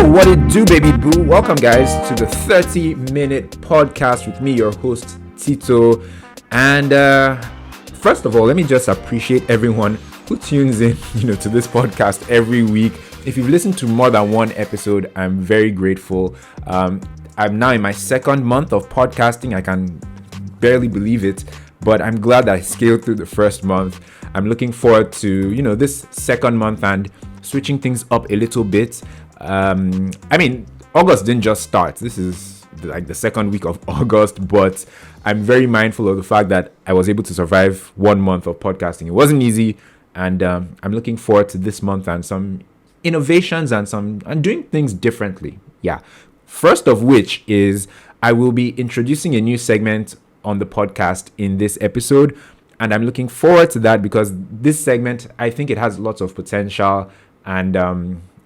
Yo, what it do, baby boo? Welcome, guys, to the 30-minute podcast with me, your host, Tito. And first of all, let me just appreciate everyone who tunes in, to this podcast every week. If you've listened to more than one episode, I'm very grateful. I'm now in my second month of podcasting. I can barely believe it, but I'm glad that I scaled through the first month. I'm looking forward to, this second month and switching things up a little bit. August didn't just start. This is like the second week of August, but I'm very mindful of the fact that I was able to survive 1 month of podcasting. It wasn't easy, and I'm looking forward to this month and some innovations and doing things differently. Yeah. First of which is I will be introducing a new segment on the podcast in this episode, and I'm looking forward to that because this segment, I think it has lots of potential, and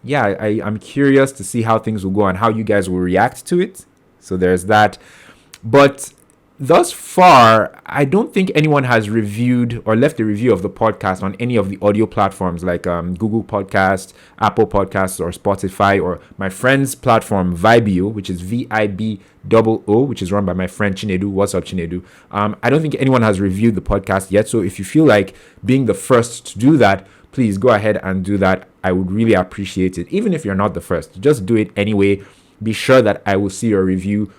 I'm curious to see how things will go and how you guys will react to it. So there's that. But thus far, I don't think anyone has reviewed or left a review of the podcast on any of the audio platforms like Google Podcasts, Apple Podcasts, or Spotify, or my friend's platform, Vibeo, which is VIBOO, which is run by my friend Chinedu. What's up, Chinedu? I don't think anyone has reviewed the podcast yet. So if you feel like being the first to do that, please go ahead and do that. I would really appreciate it. Even if you're not the first, just do it anyway. Be sure that I will see your review.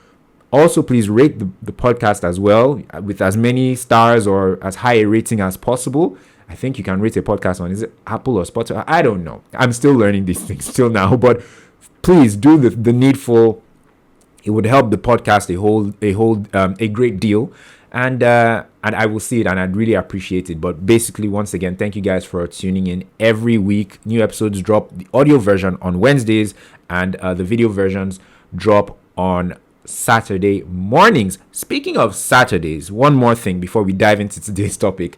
Also, please rate the podcast as well with as many stars or as high a rating as possible. I think you can rate a podcast on, is it Apple or Spotify? I don't know. I'm still learning these things till now, but please do the needful. It would help the podcast a great deal. And I will see it, and I'd really appreciate it. But basically, once again, thank you guys for tuning in every week. New episodes drop, the audio version on Wednesdays, and the video versions drop on Saturday mornings. Speaking of Saturdays, one more thing before we dive into today's topic.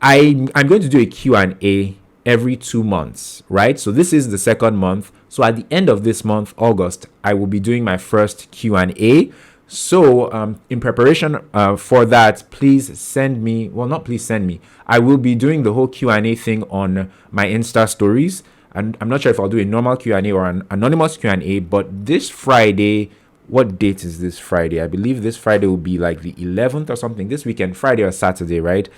I'm going to do a Q&A every 2 months, right? So this is the second month. So at the end of this month, August, I will be doing my first Q&A. So in preparation for that, I will be doing the whole Q&A thing on my Insta stories. And I'm not sure if I'll do a normal Q&A or an anonymous Q&A, but this Friday, what date is this Friday? I believe this Friday will be like the 11th or something. This weekend, Friday or Saturday, right?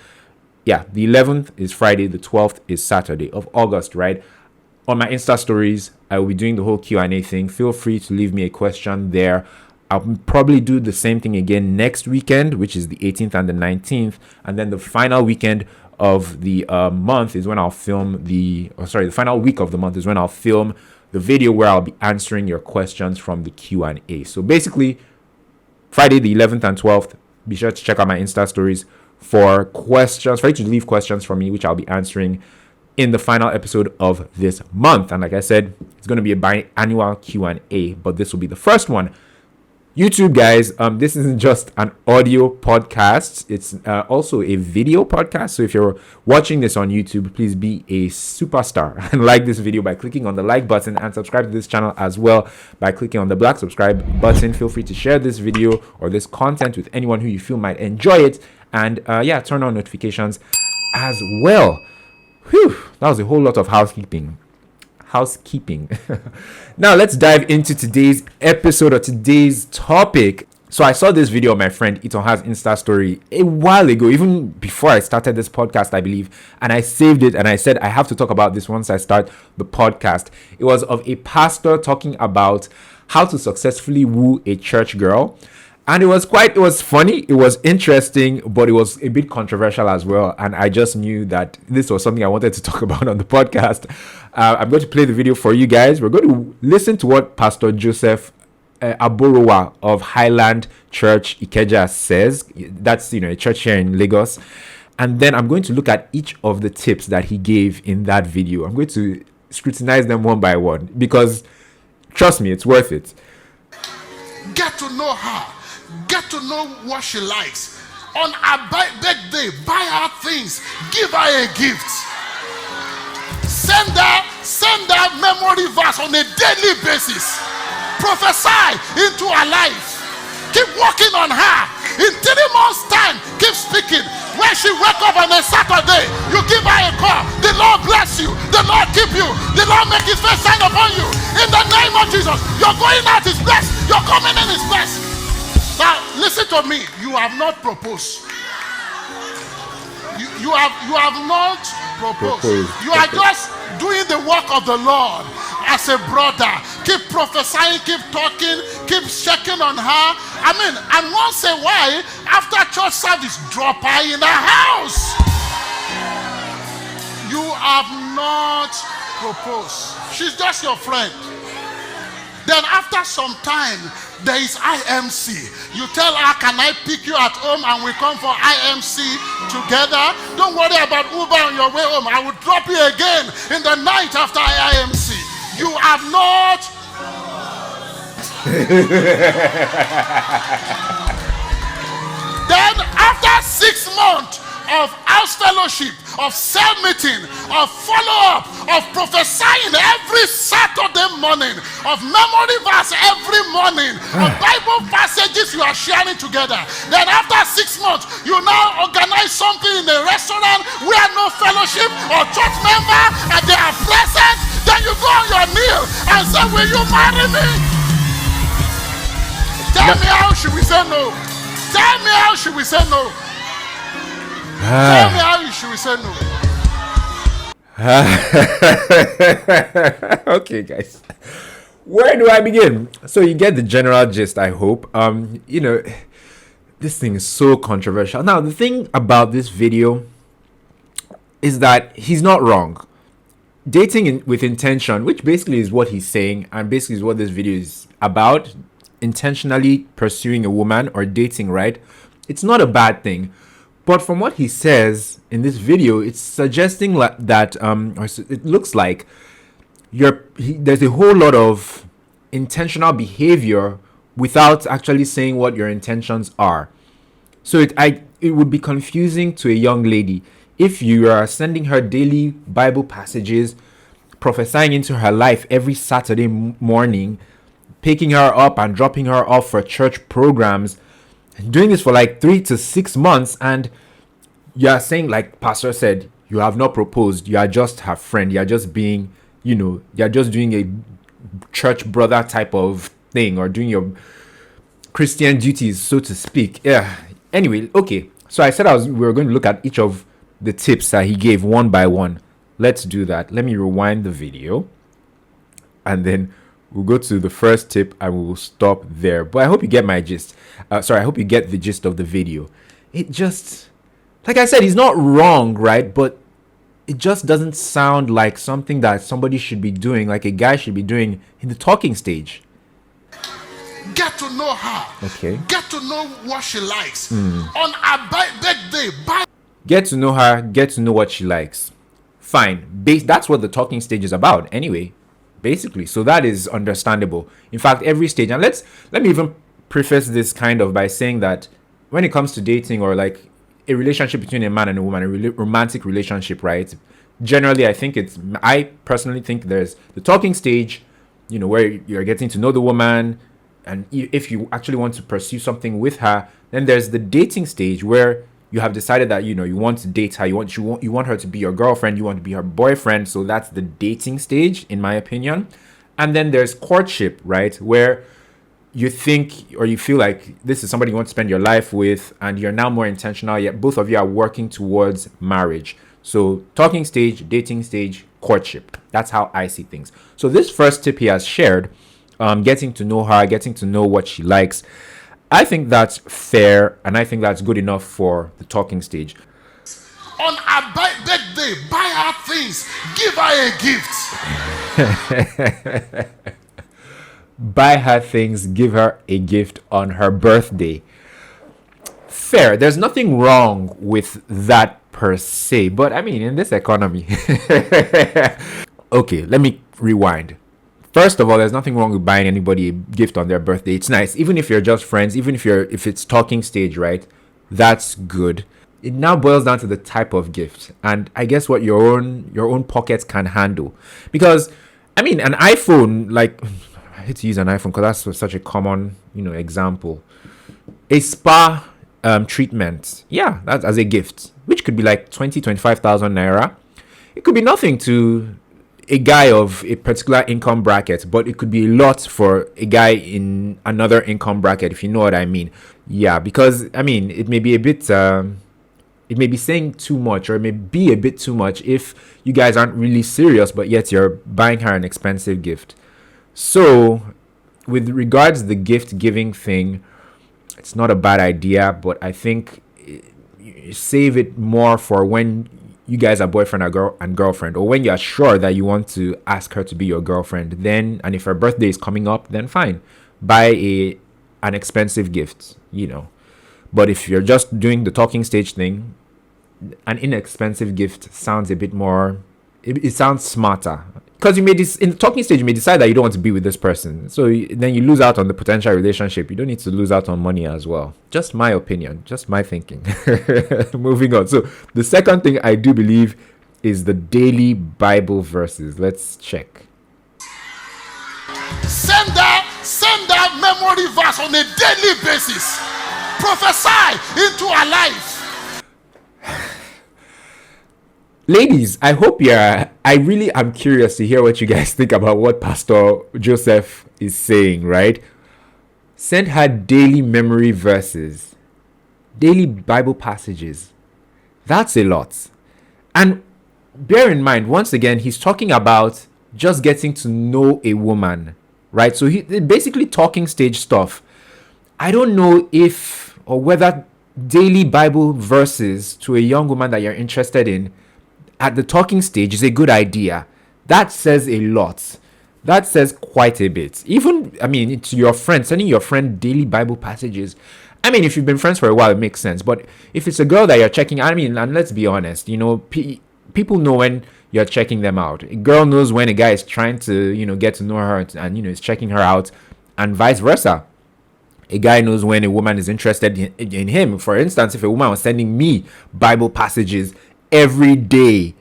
Yeah, the 11th is Friday, the 12th is Saturday of August, right? On my Insta stories, I will be doing the whole Q&A thing. Feel free to leave me a question there. I'll probably do the same thing again next weekend, which is the 18th and the 19th. And then the final weekend of the month is when I'll film the final week of the month is when I'll film the video where I'll be answering your questions from the Q&A. So basically, Friday the 11th and 12th, be sure to check out my Insta stories for questions, for you to leave questions for me, which I'll be answering in the final episode of this month. And like I said, it's going to be a biannual Q&A, but this will be the first one. YouTube guys, this isn't just an audio podcast, it's also a video podcast. So if you're watching this on YouTube, please be a superstar and like this video by clicking on the like button, and subscribe to this channel as well by clicking on the black subscribe button. Feel free to share this video or this content with anyone who you feel might enjoy it, and turn on notifications as well. Whew, that was a whole lot of housekeeping. Now let's dive into today's episode or today's topic. So I saw this video of my friend Itonha's Insta story a while ago, even before I started this podcast, I believe, and I saved it and I said I have to talk about this once I start the podcast. It was of a pastor talking about how to successfully woo a church girl. And it was funny, it was interesting, but it was a bit controversial as well. And I just knew that this was something I wanted to talk about on the podcast. I'm going to play the video for you guys. We're going to listen to what Pastor Joseph Aborowa of Highland Church Ikeja says. That's, a church here in Lagos. And then I'm going to look at each of the tips that he gave in that video. I'm going to scrutinize them one by one because, trust me, it's worth it. Get to know her. Get to know what she likes. On her birthday, buy her things. Give her a gift. Send her memory verse on a daily basis. Prophesy into her life. Keep working on her. In 3 months' time, keep speaking. When she wake up on a Saturday, you give her a call. The Lord bless you. The Lord keep you. The Lord make his face shine upon you. In the name of Jesus, your going out is blessed. Your coming in is blessed. Now, listen to me. You have not proposed. You have not proposed. You are just doing the work of the Lord as a brother. Keep prophesying, keep talking, keep checking on her. I mean, and once a while, after church service, drop her in the house. You have not proposed. She's just your friend. Then after some time, there is IMC. You tell her, can I pick you at home and we come for IMC together? Don't worry about Uber on your way home. I will drop you again in the night after IMC. You have not. Then after 6 months of house fellowship, of cell meeting, of follow-up, of prophesying every Saturday morning, of memory verse every morning, of Bible passages you are sharing together. Then after 6 months, you now organize something in a restaurant where no fellowship or church member and they are present. Then you go on your knee and say, will you marry me? Tell me how should we say no? Tell me how should we say no? Tell me how should we say no? Okay, guys. Where do I begin? So you get the general gist, I hope. This thing is so controversial. Now, the thing about this video is that he's not wrong. Dating with intention, which basically is what he's saying, and basically is what this video is about, intentionally pursuing a woman or dating, right? It's not a bad thing. But from what he says in this video, it's suggesting that or it looks like there's a whole lot of intentional behavior without actually saying what your intentions are. So it would be confusing to a young lady if you are sending her daily Bible passages, prophesying into her life every Saturday morning, picking her up and dropping her off for church programs, doing this for like 3 to 6 months, and you are saying, like Pastor said, you have not proposed. You are just her friend. You are just being, you are just doing a church brother type of thing, or doing your Christian duties, so to speak. Yeah. Anyway, okay. So I said we were going to look at each of the tips that he gave one by one. Let's do that. Let me rewind the video, and then we'll go to the first tip and we will stop there. But I hope you get my gist. I hope you get the gist of the video. It just, like I said, he's not wrong, right? But it just doesn't sound like something that somebody should be doing, like a guy should be doing in the talking stage. Get to know her. Okay. Get to know what she likes. On her birthday, Get to know her. Get to know what she likes. Fine. That's what the talking stage is about anyway. Basically, so that is understandable. In fact, every stage, and let me even preface this kind of by saying that when it comes to dating, or like a relationship between a man and a woman, a romantic relationship, right? Generally, I personally think there's the talking stage, where you're getting to know the woman, and if you actually want to pursue something with her, then there's the dating stage where you have decided that you want to date her, you want her to be your girlfriend, you want to be her boyfriend. So that's the dating stage, in my opinion. And then there's courtship, right, where you think or you feel like this is somebody you want to spend your life with, and you're now more intentional, yet both of you are working towards marriage. So talking stage, dating stage, courtship. That's how I see things. So this first tip he has shared, getting to know her, getting to know what she likes, I think that's fair, and I think that's good enough for the talking stage. On her birthday, buy her things, give her a gift. Buy her things, give her a gift on her birthday. Fair. There's nothing wrong with that per se, but I mean, in this economy. Okay, let me rewind. First of all, there's nothing wrong with buying anybody a gift on their birthday. It's nice, even if you're just friends, even if it's talking stage, right? That's good. It now boils down to the type of gift, and I guess what your own pockets can handle. Because I mean, an iPhone, like, I hate to use an iPhone because that's such a common example. A spa treatment. Yeah, that's as a gift, which could be like 25,000 naira. It could be nothing to a guy of a particular income bracket, but it could be a lot for a guy in another income bracket, if you know what I mean. Yeah, because I mean, it may be a bit, it may be saying too much, or it may be a bit too much if you guys aren't really serious, but yet you're buying her an expensive gift. So, with regards to the gift giving thing, it's not a bad idea, but I think you save it more for when you guys are boyfriend and girlfriend, or when you're sure that you want to ask her to be your girlfriend. Then, and if her birthday is coming up, then fine, buy an expensive gift, But if you're just doing the talking stage thing, an inexpensive gift sounds a bit more. It sounds smarter, because in the talking stage you may decide that you don't want to be with this person, so then you lose out on the potential relationship. You don't need to lose out on money as well. Just my opinion, just my thinking. Moving on. So the second thing I do believe is the daily Bible verses. Let's check. Send that memory verse on a daily basis. Prophesy into our life. Ladies, I really am curious to hear what you guys think about what Pastor Joseph is saying, right? Send her daily memory verses, daily Bible passages. That's a lot. And bear in mind, once again, he's talking about just getting to know a woman, right? So he basically talking stage stuff. I don't know if or whether daily Bible verses to a young woman that you're interested in at the talking stage is a good idea. That says a lot. That says quite a bit. Even, to your friend, sending your friend daily Bible passages. If you've been friends for a while, it makes sense. But if it's a girl that you're checking, and let's be honest, people know when you're checking them out. A girl knows when a guy is trying to, get to know her and, is checking her out, and vice versa. A guy knows when a woman is interested in him. For instance, if a woman was sending me Bible passages every day,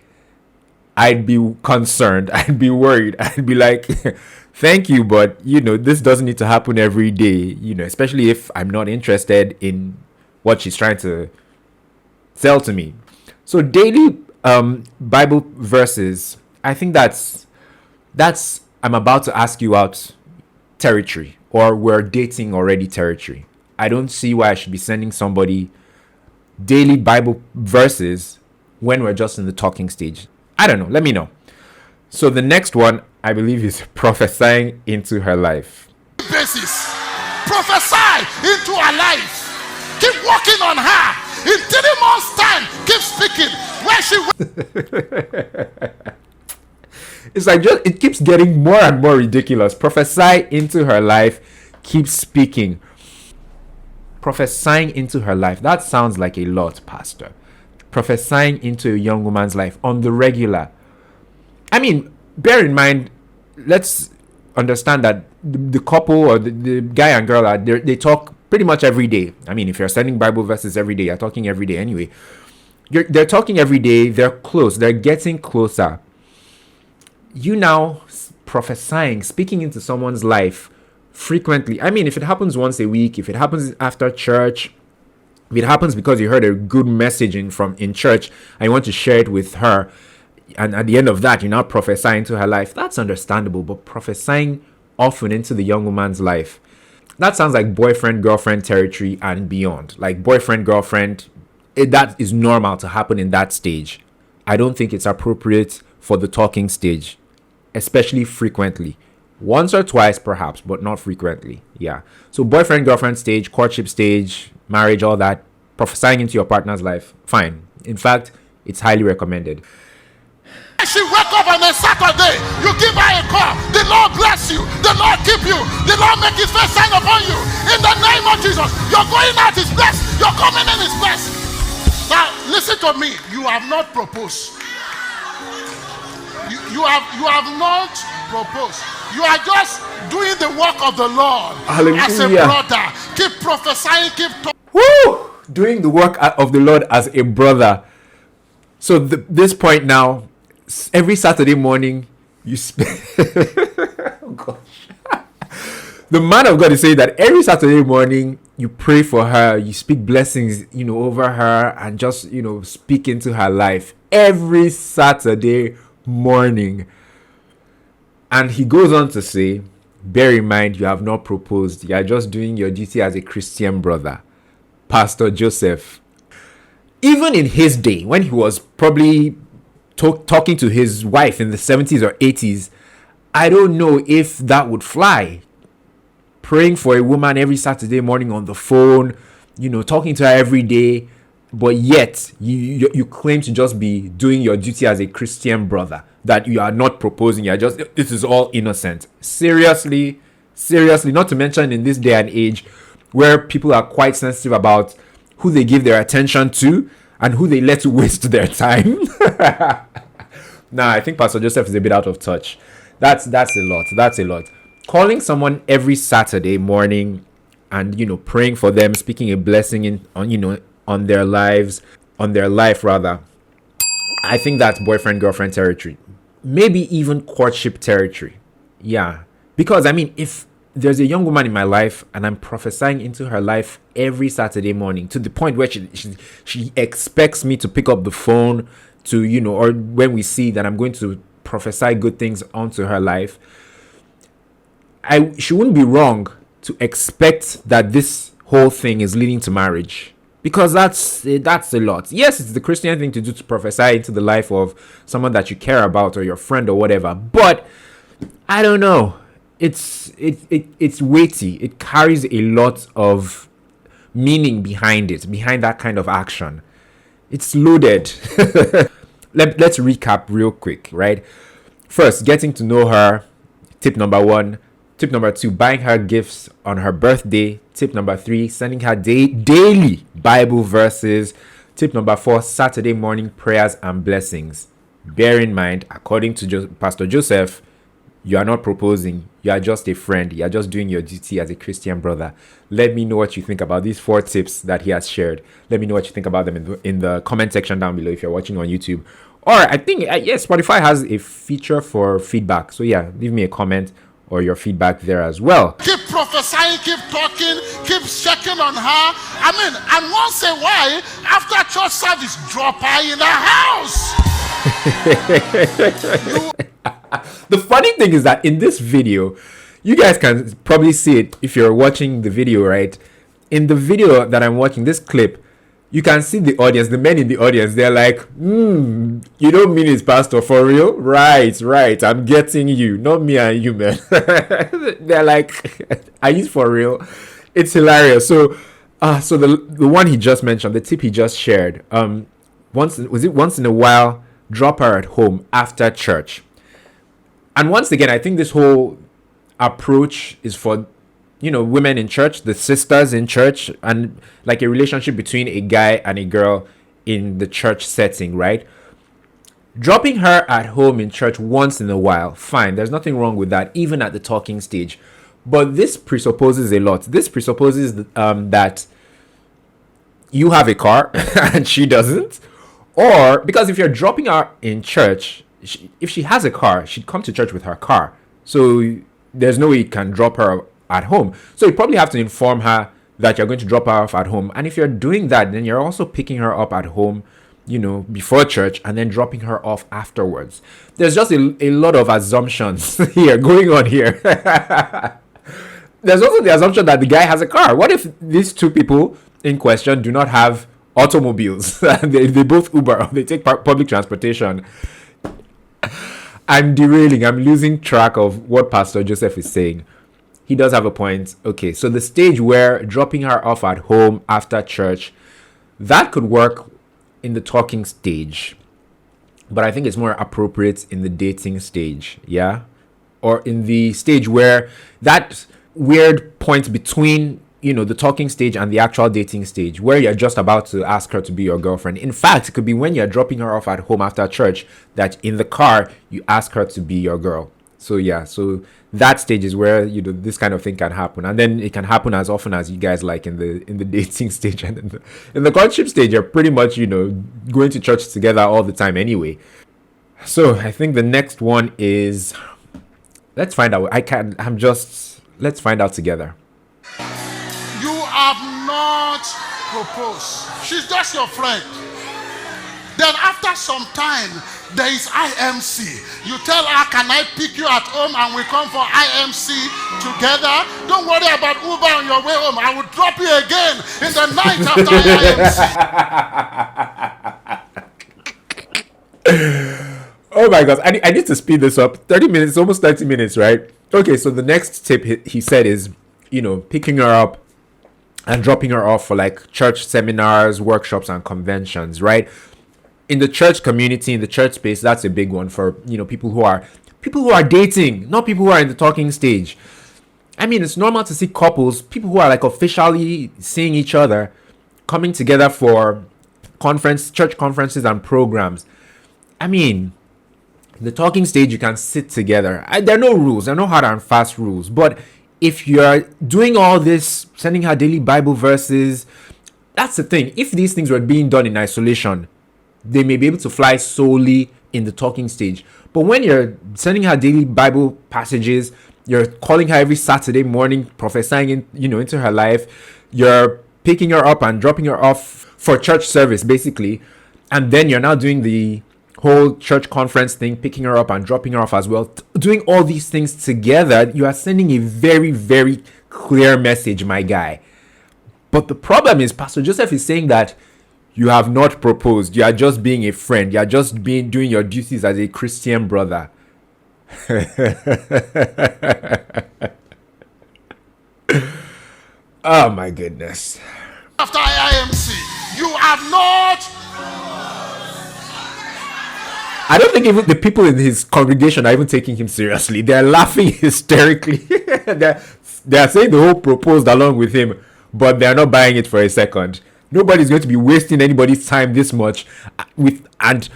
I'd be concerned. I'd be worried. I'd be like, thank you, but this doesn't need to happen every day, especially if I'm not interested in what she's trying to sell to me. So daily Bible verses, I think that's I'm about to ask you out territory, or we're dating already territory. I don't see why I should be sending somebody daily Bible verses when we're just in the talking stage. I don't know. Let me know. So the next one, I believe, is prophesying into her life. Basis. Prophesy into her life. Keep working on her. In 3 months' time, keep speaking. Where she It's like it keeps getting more and more ridiculous. Prophesy into her life. Keep speaking. Prophesying into her life. That sounds like a lot, Pastor. Prophesying into a young woman's life on the regular. Bear in mind, let's understand that the couple or the guy and girl they talk pretty much every day. If you're sending Bible verses every day, you're talking every day anyway. They're talking every day. They're close. They're getting closer. You now prophesying, speaking into someone's life frequently. If it happens once a week, if it happens after church, if it happens because you heard a good message in church and you want to share it with her, and at the end of that, you're not prophesying to her life, that's understandable. But prophesying often into the young woman's life, that sounds like boyfriend, girlfriend territory and beyond. Like boyfriend, girlfriend, that is normal to happen in that stage. I don't think it's appropriate for the talking stage, especially frequently. Once or twice, perhaps, but not frequently. Yeah. So boyfriend, girlfriend stage, courtship stage, marriage, all that, prophesying into your partner's life, fine. In fact, it's highly recommended. She wake up on a Saturday, you give her a call. The Lord bless you. The Lord keep you. The Lord make his face shine upon you. In the name of Jesus, your going out is blessed. Your coming in is blessed. Now, listen to me. You have not proposed. You have not proposed. You are just doing the work of the Lord. Hallelujah. As a brother. Keep prophesying, keep talking. Woo! Doing the work of the Lord as a brother. So this point now, every Saturday morning, you oh gosh. The man of God is saying that every Saturday morning, you pray for her, you speak blessings, over her, and just, speak into her life every Saturday morning. And he goes on to say, bear in mind, you have not proposed. You are just doing your duty as a Christian brother. Pastor Joseph. Even in his day, when he was probably talking to his wife in the 70s or 80s, I don't know if that would fly. Praying for a woman every Saturday morning on the phone, talking to her every day, but yet you claim to just be doing your duty as a Christian brother, that you are not proposing. You're just, this is all innocent. Seriously, not to mention in this day and age where people are quite sensitive about who they give their attention to and who they let waste their time. Nah, I think Pastor Joseph is a bit out of touch. That's a lot. Calling someone every Saturday morning and praying for them, speaking a blessing on their life rather. I think that's boyfriend girlfriend territory, maybe even courtship territory. Yeah, because if there's a young woman in my life and I'm prophesying into her life every Saturday morning to the point where she expects me to pick up the phone to or when we see that I'm going to prophesy good things onto her life, she wouldn't be wrong to expect that this whole thing is leading to marriage, because that's a lot. Yes, it's the Christian thing to do, to prophesy into the life of someone that you care about or your friend or whatever, but I don't know, it's weighty. It carries a lot of meaning behind that kind of action. It's loaded. Let's recap real quick, right? First, getting to know her, tip number 1. Tip number 2, buying her gifts on her birthday. Tip number 3, sending her daily Bible verses. Tip number 4, Saturday morning prayers and blessings. Bear in mind, according to Pastor Joseph, you are not proposing. You are just a friend. You are just doing your duty as a Christian brother. Let me know what you think about these 4 tips that he has shared. Let me know what you think about them in the comment section down below if you're watching on YouTube. Or I think, yes, Spotify has a feature for feedback. So yeah, leave me a comment or your feedback there as well. Keep prophesying, keep talking, keep checking on her. And once in a while, after church service, drop her in the house. The funny thing is that in this video, you guys can probably see it if you're watching the video, right? In the video that I'm watching, this clip, you can see the audience, the men in the audience, they're like, you don't mean it's Pastor for real? Right, I'm getting you, not me and you, man. They're like, are you for real? It's hilarious. So the one he just mentioned, the tip he just shared, once in a while, drop her at home after church. And once again, I think this whole approach is for women in church, the sisters in church, and like a relationship between a guy and a girl in the church setting, right? Dropping her at home in church once in a while, fine. There's nothing wrong with that, even at the talking stage. But this presupposes a lot. This presupposes that you have a car and she doesn't. Or, because if you're dropping her in church, if she has a car, she'd come to church with her car. So there's no way you can drop her at home. So you probably have to inform her that you're going to drop her off at home. And if you're doing that, then you're also picking her up at home, before church, and then dropping her off afterwards. There's just a lot of assumptions going on here. There's also the assumption that the guy has a car. What if these two people in question do not have automobiles? they both Uber, or they take public transportation. I'm derailing. I'm losing track of what Pastor Joseph is saying. He does have a point. Okay, so the stage where dropping her off at home after church, that could work in the talking stage. But I think it's more appropriate in the dating stage, yeah? Or in the stage where that weird point between, the talking stage and the actual dating stage, where you're just about to ask her to be your girlfriend. In fact, it could be when you're dropping her off at home after church that in the car, you ask her to be your girl. So yeah, so that stage is where this kind of thing can happen, and then it can happen as often as you guys like in the dating stage. And in the courtship stage, you're pretty much going to church together all the time anyway. So I think the next one is, let's find out. Let's find out together. You have not proposed. She's just your friend. Then after some time, there is IMC. You tell her, can I pick you at home and we come for IMC together? Don't worry about Uber on your way home. I will drop you again in the night after IMC. Oh my God, I need to speed this up. 30 minutes, almost 30 minutes, right? Okay, so the next tip he said is, picking her up and dropping her off for like church seminars, workshops, and conventions, right? In the church community, in the church space, that's a big one for, people who are dating, not people who are in the talking stage. I mean, it's normal to see couples, people who are like officially seeing each other, coming together for church conferences and programs. I mean, in the talking stage, you can sit together. There are no rules. There are no hard and fast rules. But if you're doing all this, sending her daily Bible verses, that's the thing. If these things were being done in isolation, they may be able to fly solely in the talking stage. But when you're sending her daily Bible passages, you're calling her every Saturday morning, prophesying into her life, you're picking her up and dropping her off for church service, basically, and then you're now doing the whole church conference thing, picking her up and dropping her off as well, doing all these things together, you are sending a very, very clear message, my guy. But the problem is, Pastor Joseph is saying that you have not proposed. You are just being a friend. You are just doing your duties as a Christian brother. Oh my goodness. After IMC, you have not. I don't think even the people in his congregation are even taking him seriously. They're laughing hysterically. they're saying the whole proposed along with him, but they're not buying it for a second. Nobody's going to be wasting anybody's time this much and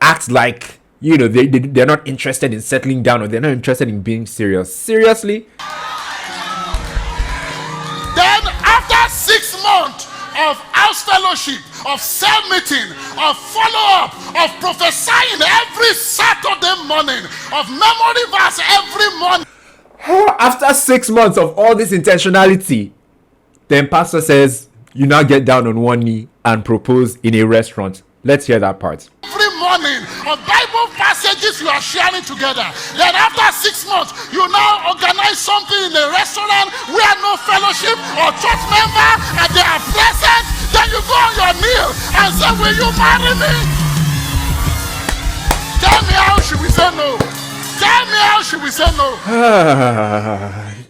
act like, they're not interested in settling down or they're not interested in being serious. Seriously? Then after 6 months of house fellowship, of cell meeting, of follow-up, of prophesying every Saturday morning, of memory verse every morning. After 6 months of all this intentionality, then pastor says, you now get down on one knee and propose in a restaurant. Let's hear that part. Every morning of Bible passages you are sharing together. Then after 6 months, you now organize something in a restaurant where no fellowship or church member and they are present. Then you go on your knee and say, will you marry me? Tell me how should we say no? Tell me how should we say no?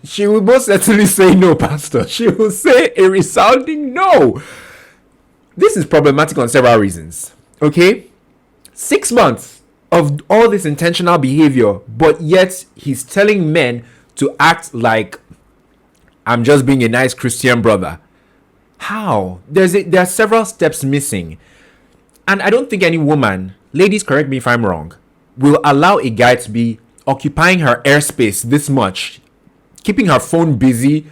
She will most certainly say no, Pastor. She will say a resounding no. This is problematic on several reasons. Okay? 6 months of all this intentional behavior, but yet he's telling men to act like I'm just being a nice Christian brother. How? There are several steps missing. And I don't think any woman, ladies, correct me if I'm wrong, will allow a guy to be occupying her airspace this much, keeping her phone busy,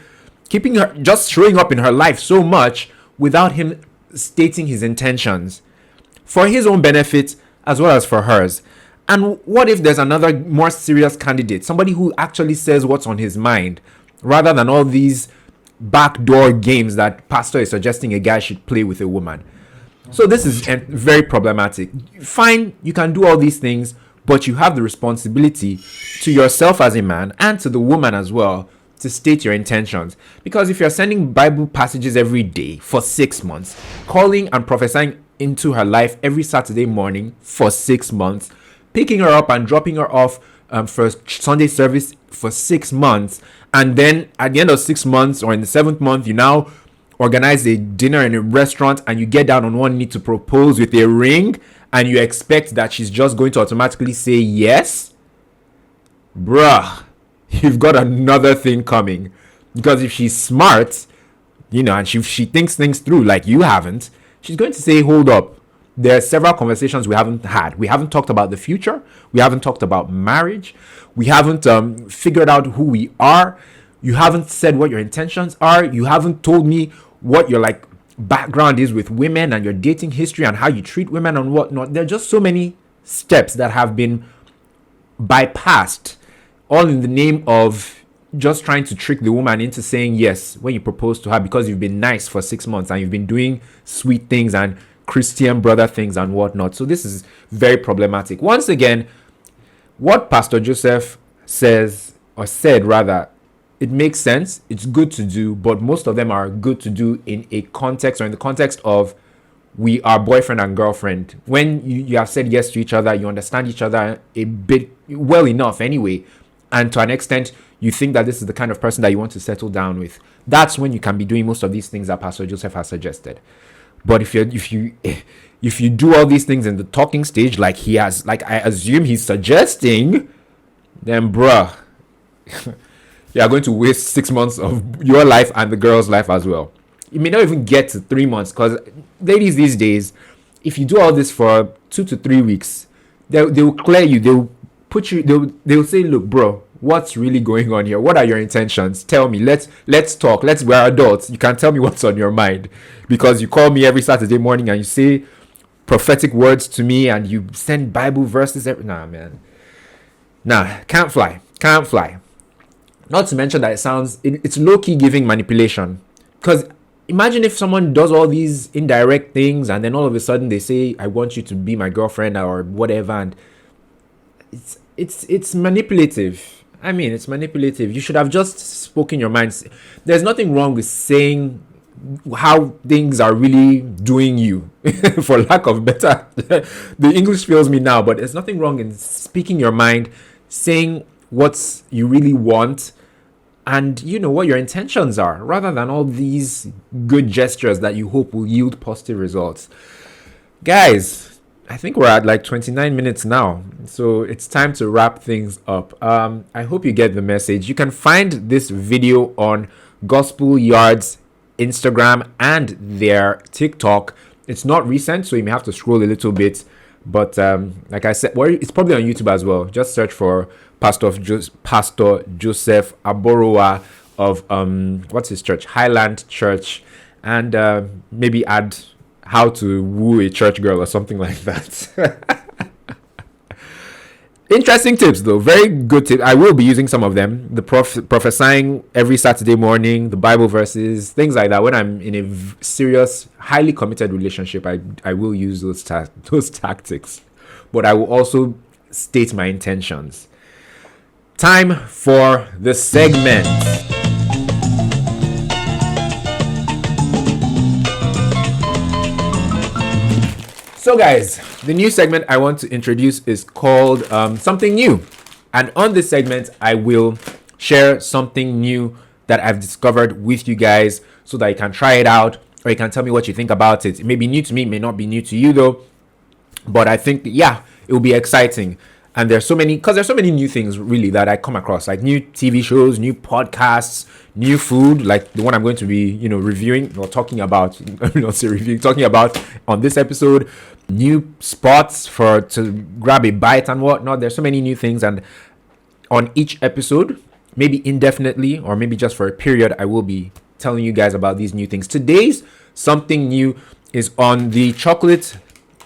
keeping her just showing up in her life so much without him stating his intentions for his own benefit as well as for hers. And what if there's another more serious candidate, somebody who actually says what's on his mind rather than all these backdoor games that pastor is suggesting a guy should play with a woman? So this is very problematic. Fine, you can do all these things, but you have the responsibility to yourself as a man and to the woman as well to state your intentions. Because if you're sending Bible passages every day for 6 months, calling and prophesying into her life every Saturday morning for 6 months, picking her up and dropping her off for Sunday service for 6 months, and then at the end of 6 months or in the 7th month, you now organize a dinner in a restaurant and you get down on one knee to propose with a ring, and you expect that she's just going to automatically say yes? Bruh, you've got another thing coming. Because if she's smart, and she thinks things through like you haven't, she's going to say, hold up. There are several conversations we haven't had. We haven't talked about the future. We haven't talked about marriage. We haven't figured out who we are. You haven't said what your intentions are. You haven't told me what your background is with women and your dating history and how you treat women and whatnot. There are just so many steps that have been bypassed, all in the name of, just trying to trick the woman into saying yes when you propose to her because you've been nice for 6 months and you've been doing sweet things and Christian brother things and whatnot. So this is very problematic. Once again, what Pastor Joseph said rather, it makes sense. It's good to do, but most of them are good to do in a context or in the context of we are boyfriend and girlfriend. When you have said yes to each other, you understand each other a bit well enough anyway, and to an extent, you think that this is the kind of person that you want to settle down with. That's when you can be doing most of these things that Pastor Joseph has suggested. But if you do all these things in the talking stage, like he has, like I assume he's suggesting, then bruh, you are going to waste 6 months of your life and the girl's life as well. You may not even get to 3 months, because ladies these days, if you do all this for 2 to 3 weeks, they will clear you. They'll put you. They'll say, look, bro, what's really going on here? What are your intentions? Tell me. Let's talk. We're adults. You can tell me what's on your mind, because you call me every Saturday morning and you say prophetic words to me and you send Bible verses. Nah, man. Nah, can't fly. Not to mention that it's low-key giving manipulation. Because imagine if someone does all these indirect things and then all of a sudden they say, I want you to be my girlfriend or whatever, and it's manipulative. I mean, it's manipulative. You should have just spoken your mind. There's nothing wrong with saying how things are really doing you, for lack of better. The English fails me now, but there's nothing wrong in speaking your mind, saying what you really want, and you know what your intentions are, rather than all these good gestures that you hope will yield positive results. Guys, I think we're at like 29 minutes now, so it's time to wrap things up. I hope you get the message. You can find this video on Gospel Yard's Instagram and their TikTok. It's not recent, so you may have to scroll a little bit, but like I said, it's probably on YouTube as well. Just search for Pastor Joseph Aborowa of what's his church, Highland Church, and maybe add how to woo a church girl or something like that. Interesting tips though, very good tips. I will be using some of them. The prophesying every Saturday morning, the Bible verses, things like that. When I'm in a serious, highly committed relationship, I will use those tactics, but I will also state my intentions. Time for the segment. So guys, the new segment I want to introduce is called Something New. And on this segment, I will share something new that I've discovered with you guys so that you can try it out, or you can tell me what you think about it. It may be new to me, it may not be new to you though. But I think, yeah, it will be exciting. And there's so many new things really that I come across, like new TV shows, new podcasts, new food, like the one I'm going to be, reviewing or talking about, talking about on this episode, new spots to grab a bite and whatnot. There's so many new things, and on each episode, maybe indefinitely or maybe just for a period, I will be telling you guys about these new things. Today's something new is on the chocolate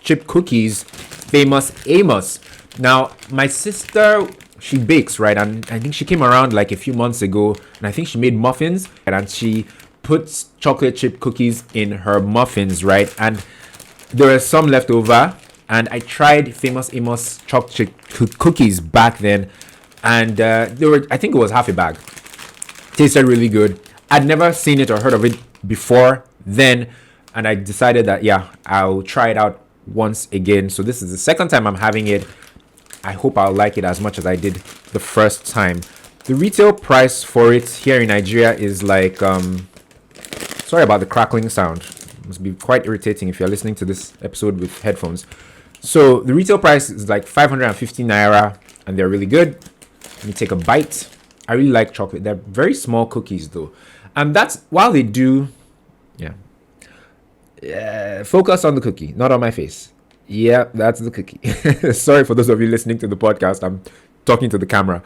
chip cookies, Famous Amos. Now, my sister, she bakes, right? And I think she came around like a few months ago, and I think she made muffins, and she puts chocolate chip cookies in her muffins, right? And there were some left over, and I tried Famous Amos chocolate chip cookies back then, and I think it was half a bag. Tasted really good. I'd never seen it or heard of it before then, and I decided that, yeah, I'll try it out once again. So this is the second time I'm having it. I hope I'll like it as much as I did the first time. The retail price for it here in Nigeria is like, sorry about the crackling sound. It must be quite irritating if you're listening to this episode with headphones. So the retail price is like 550 naira, and they're really good. Let me take a bite. I really like chocolate. They're very small cookies though. And that's, while they do, focus on the cookie, not on my face. Yeah, that's the cookie. Sorry for those of you listening to the podcast. I'm talking to the camera.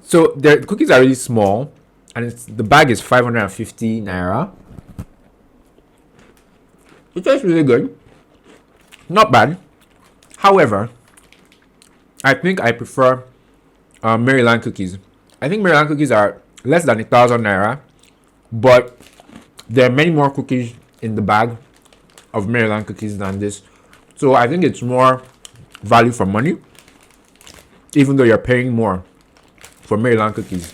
So the cookies are really small, and the bag is 550 naira. It tastes really good. Not bad. However, I think I prefer Maryland cookies. I think Maryland cookies are less than 1,000 naira, but there are many more cookies in the bag of Maryland cookies than this. So I think it's more value for money, even though you're paying more for Maryland cookies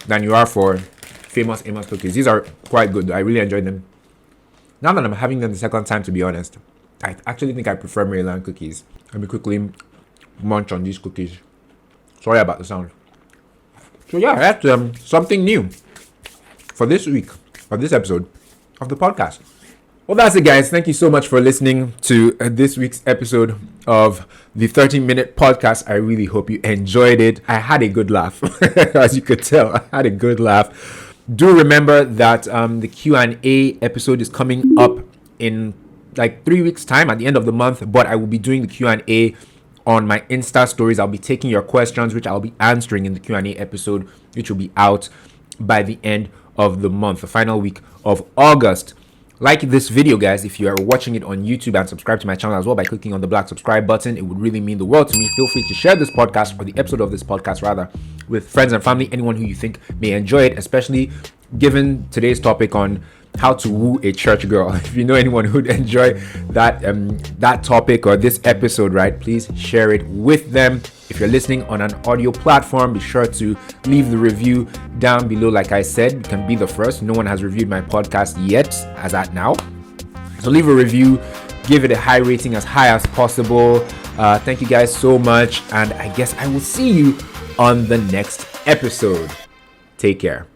than you are for Famous Amos cookies. These are quite good. I really enjoyed them. Now that I'm having them the second time, to be honest, I actually think I prefer Maryland cookies. Let me quickly munch on these cookies. Sorry about the sound. So yeah, that's something new for this week, for this episode of the podcast. Well, that's it, guys. Thank you so much for listening to this week's episode of the 30-minute podcast. I really hope you enjoyed it. I had a good laugh. As you could tell, I had a good laugh. Do remember that the Q&A episode is coming up in like 3 weeks' time at the end of the month, but I will be doing the Q&A on my Insta stories. I'll be taking your questions, which I'll be answering in the Q&A episode, which will be out by the end of the month, the final week of August. Like this video, guys, if you are watching it on YouTube, and subscribe to my channel as well by clicking on the black subscribe button. It would really mean the world to me. Feel free to share this podcast, or the episode of this podcast rather, with friends and family, anyone who you think may enjoy it, especially given today's topic on how to woo a church girl. If you know anyone who'd enjoy that topic or this episode, right, please share it with them. If you're listening on an audio platform, be sure to leave the review down below. Like I said, you can be the first. No one has reviewed my podcast yet as at now, so leave a review, give it a high rating, as high as possible. Thank you guys so much, and I guess I will see you on the next episode. Take care.